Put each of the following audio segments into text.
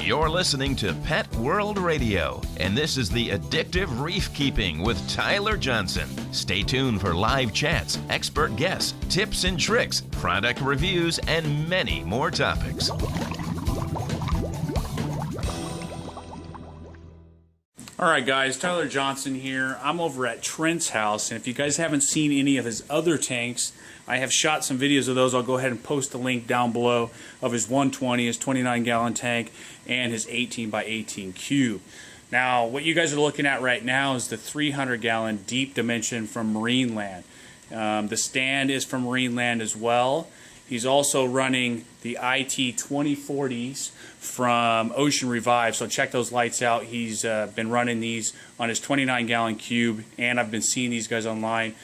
You're listening to Pet World Radio, and this is the Addictive Reef Keeping with Tyler Johnson. Stay tuned for live chats, expert guests, tips and tricks, product reviews, and many more topics. Alright guys, Tyler Johnson here. I'm over at Trent's house, and if you guys haven't seen any of his other tanks, I have shot some videos of those. I'll go ahead and post a link down below of his 120, his 29-gallon tank, and his 18 by 18 cube. Now, what you guys are looking at right now is the 300-gallon deep dimension from Marineland. The stand is from Marineland as well. He's also running the IT 2040s from Ocean Revive, so check those lights out. He's been running these on his 29-gallon cube, and I've been seeing these guys online.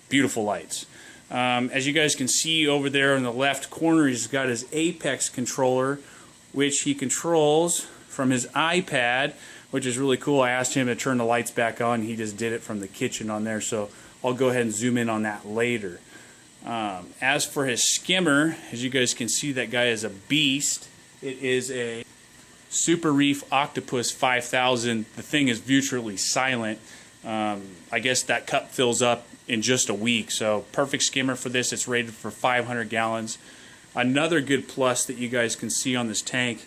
Beautiful lights. As you guys can see over there in the left corner, he's got his Apex controller, which he controls from his iPad, which is really cool. I asked him to turn the lights back on. He just did it from the kitchen on there, so I'll go ahead and zoom in on that later. As for his skimmer, as you guys can see, that guy is a beast. It is a Super Reef Octopus 5000. The thing is virtually silent. I guess that cup fills up in just a week, so perfect skimmer for this. It's rated for 500 gallons. Another good plus that you guys can see on this tank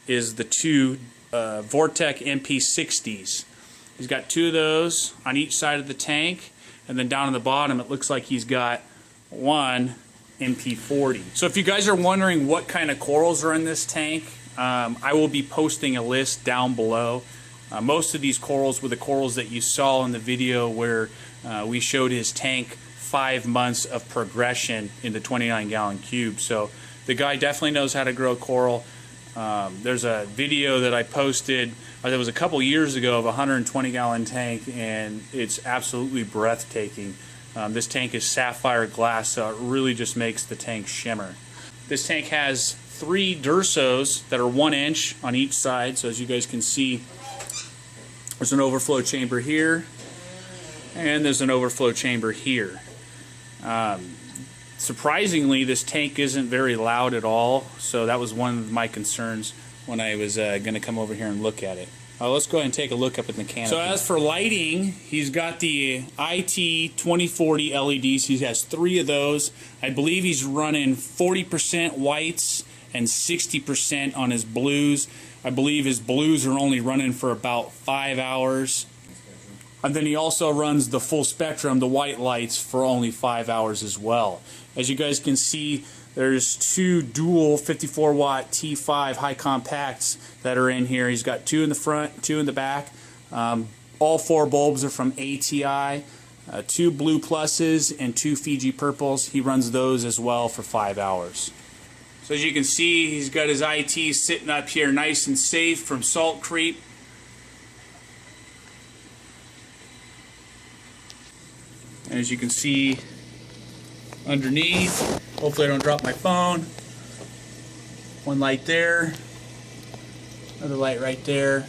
is the two Vortec MP60s. He's got two of those on each side of the tank, and then down on the bottom it looks like he's got one MP40. So if you guys are wondering what kind of corals are in this tank, I will be posting a list down below. Most of these corals were the corals that you saw in the video where we showed his tank 5 months of progression in the 29-gallon cube. So the guy definitely knows how to grow coral. There's a video that I posted that was a couple years ago of a 120-gallon tank, and it's absolutely breathtaking. This tank is sapphire glass, so it really just makes the tank shimmer. This tank has 3 Dursos that are 1 inch on each side, so as you guys can see, there's an overflow chamber here, and there's an overflow chamber here. Surprisingly, this tank isn't very loud at all, so that was one of my concerns when I was going to come over here and look at it. Let's go ahead and take a look up at the canopy. So as for lighting, he's got the IT 2040 LEDs. He has 3 of those. I believe he's running 40% whites and 60% on his blues. I believe his blues are only running for about 5 hours. And then he also runs the full spectrum, the white lights, for only 5 hours as well. As you guys can see, there's 2 dual 54-watt T5 high compacts that are in here. He's got 2 in the front, 2 in the back. All 4 bulbs are from ATI. 2 blue pluses and 2 Fiji purples. He runs those as well for 5 hours. So as you can see, he's got his IT sitting up here nice and safe from salt creep. And as you can see underneath, hopefully I don't drop my phone. 1 light there, another light right there,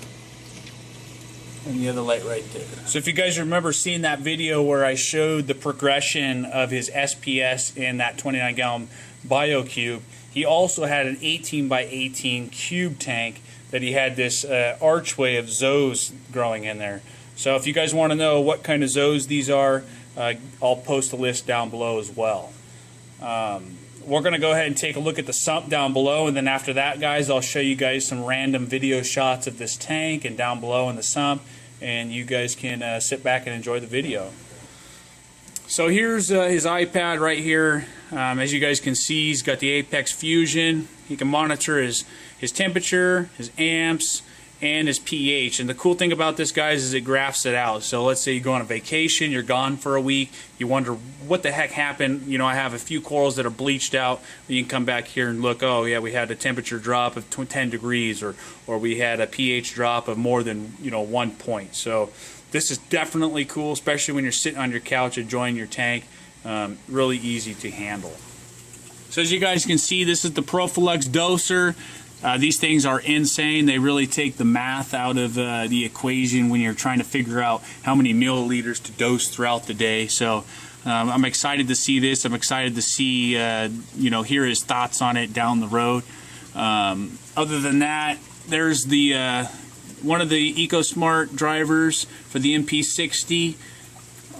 and the other light right there. So if you guys remember seeing that video where I showed the progression of his SPS in that 29-gallon Biocube, he also had an 18 by 18 cube tank that he had this archway of Zoas growing in there. So if you guys want to know what kind of Zoas these are, I'll post a list down below as well. We're going to go ahead and take a look at the sump down below, and then after that, guys, I'll show you guys some random video shots of this tank and down below in the sump, and you guys can sit back and enjoy the video. So here's his iPad right here. As you guys can see, he's got the Apex Fusion. He can monitor his temperature, his amps, and his pH. And the cool thing about this, guys, is it graphs it out. So let's say you go on a vacation, you're gone for a week, you wonder what the heck happened. You know, I have a few corals that are bleached out. You can come back here and look, oh yeah, we had a temperature drop of 10 degrees, or we had a pH drop of more than 1 point. So this is definitely cool, especially when you're sitting on your couch enjoying your tank. Really easy to handle. So as you guys can see, this is the Profilux doser. These things are insane. They really take the math out of the equation when you're trying to figure out how many milliliters to dose throughout the day. So I'm excited to see this. I'm excited to see, hear his thoughts on it down the road. Other than that, there's the one of the EcoSmart drivers for the MP60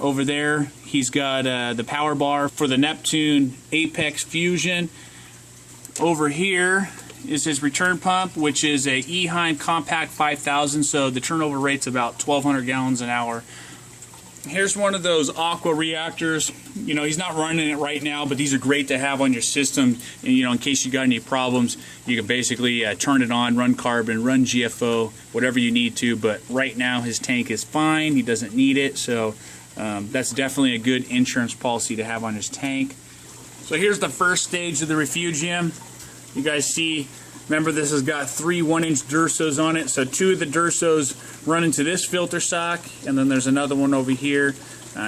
over there. He's got the power bar for the Neptune Apex Fusion. Over here is his return pump, which is a Eheim Compact 5000, so the turnover rate's about 1,200 gallons an hour. Here's one of those Aqua reactors. You know, he's not running it right now, but these are great to have on your system. And, you know, in case you got any problems, you can basically turn it on, run carbon, run GFO, whatever you need to. But right now his tank is fine. He doesn't need it, so that's definitely a good insurance policy to have on his tank. So here's the first stage of the refugium. You guys see, remember this has got 3 1-inch Dursos on it. So 2 of the Dursos run into this filter sock, and then there's another one over here.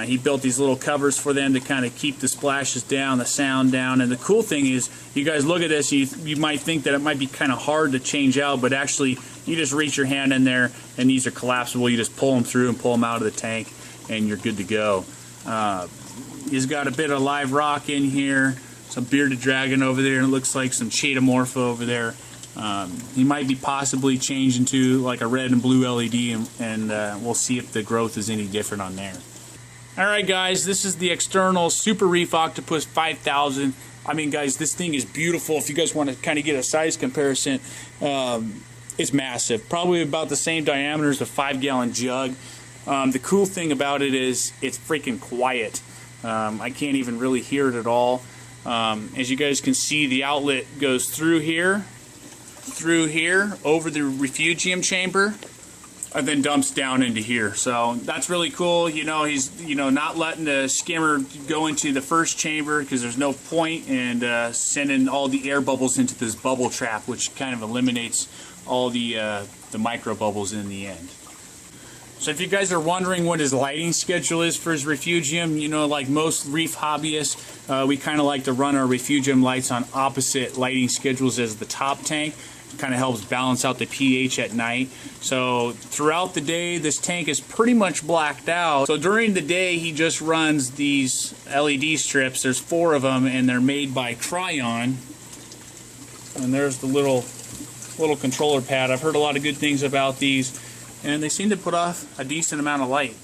He built these little covers for them to kind of keep the splashes down, the sound down. And the cool thing is, you guys look at this, you might think that it might be kind of hard to change out, but actually you just reach your hand in there, and these are collapsible. You just pull them through and pull them out of the tank, and you're good to go. He's got a bit of live rock in here, some bearded dragon over there, and it looks like some chaetomorpha over there. He might be possibly changed into like a red and blue LED, and we'll see if the growth is any different on there. Alright guys, this is the external Super Reef Octopus 5000. I mean guys, this thing is beautiful. If you guys want to kind of get a size comparison, it's massive. Probably about the same diameter as a 5-gallon jug. The cool thing about it is it's freaking quiet. I can't even really hear it at all. As you guys can see, the outlet goes through here, over the refugium chamber, and then dumps down into here. So that's really cool. You know, he's not letting the skimmer go into the first chamber because there's no point, and sending all the air bubbles into this bubble trap, which kind of eliminates all the micro bubbles in the end. So if you guys are wondering what his lighting schedule is for his refugium, you know, like most reef hobbyists, we kind of like to run our refugium lights on opposite lighting schedules as the top tank. It kind of helps balance out the pH at night. So throughout the day, this tank is pretty much blacked out. So during the day, he just runs these LED strips. There's 4 of them, and they're made by Cryon. And there's the little controller pad. I've heard a lot of good things about these, and they seem to put off a decent amount of light.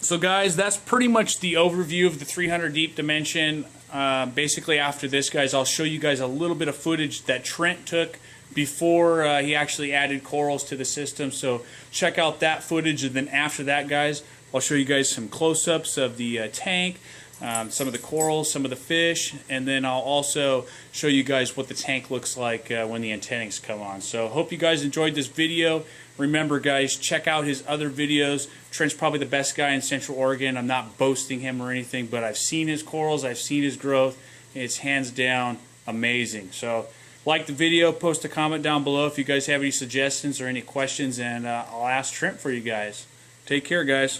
So guys, that's pretty much the overview of the 300 deep dimension. Basically after this, guys, I'll show you guys a little bit of footage that Trent took before he actually added corals to the system. So check out that footage, and then after that, guys, I'll show you guys some close-ups of the tank, some of the corals, some of the fish, and then I'll also show you guys what the tank looks like when the antennae come on. So hope you guys enjoyed this video. Remember guys, check out his other videos. Trent's probably the best guy in Central Oregon. I'm not boasting him or anything, but I've seen his corals, I've seen his growth. It's hands down amazing. So like the video, post a comment down below if you guys have any suggestions or any questions, and I'll ask Trent for you guys. Take care guys.